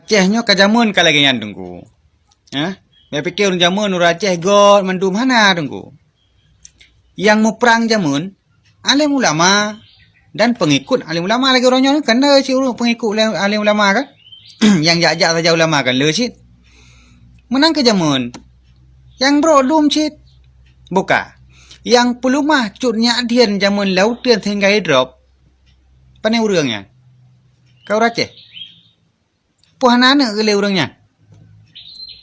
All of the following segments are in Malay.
Acehnya ka jamun ka lagi yan tunggu. Dia pikir orang jamun orang Aceh god mandum hana tunggu. Yang mau perang jamun alim ulama dan pengikut alim ulama lagi orangnya kan ada si pengikut alim ulama kan. Yang jajak saja ulama kan le sit. Menang ke jamun. Yang brodum sit. Buka. Yang pelumah cutnya dian jamun laut dian hingga drop. Panai urangnya. Kau Aceh. Puhanana ke le urangnya.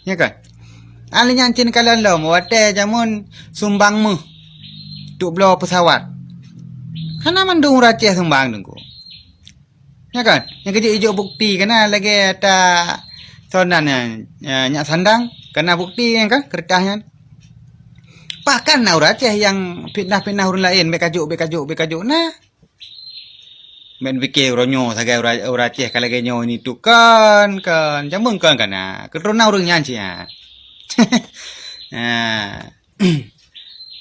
Ya kan? Alinya cin kalan lo wate jamun sumbang mu. Tuk blow pesawat. Kana mandung Aceh sumbang tunggu. Ya kan? Yang kecil hijau bukti kena lagi ada sonan nyak sandang kena bukti kan kertasnya. Bahkan orang Aceh yang fitnah-fitnah orang lain bekajuk nah. Men fikir ronyo sagai orang Aceh kalau genyo ini tu kan jamun kan kana kerona orang nyanci ya.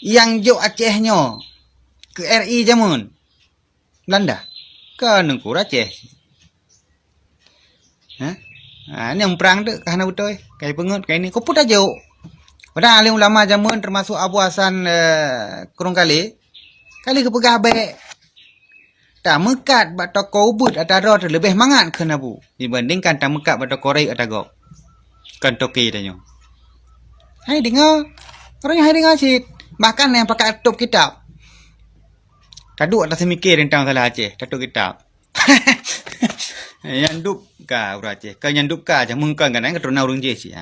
Yang jo Acehnya ke RI jamun Belanda kan nunggu Aceh. Ini yang perang tu karena betul kayak pengut kayak ini kau pun dah jauh. Padahal alim ulama jamun termasuk Abu Hasan kurung kali kepegah baik. Tak mekat bat toko ubud atau rod lebih mangat ke nabu dibandingkan tak mekat bat toko rai atau gok. Kan toki tanya. Hai dengar. Orang yang hai dengar sih. Bahkan yang pakai top kitab. Taduk atas mikir tentang salah Aceh. Taduk kitab. Yang dup ka orang Aceh. Kau yang dup ka aja mungkin kan keturunan orang je sih.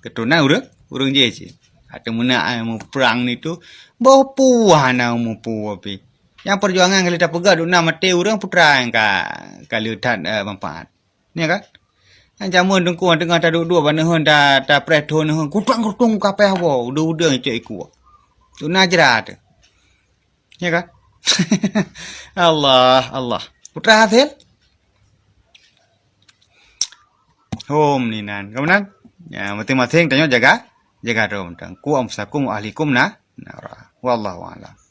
Keturunan orang je sih. Atau mana mau perang ni tu. Bawa puah na mau puah pi. Yang perjuangan kalau tak pegang duk nak mati orang putra yang kalau tak manfaat. Ni kan? Jamun dengku tengah tak duduk mana hon tak preton hon kutung kapeh wa udah cek iku. Tu najrat. Ya kan? Allah. Putra hasil? Hom ni nan. Kemudian ya masing-masing tanya jaga rom tang ku amsakum ahlikum na. Wallahu a'lam.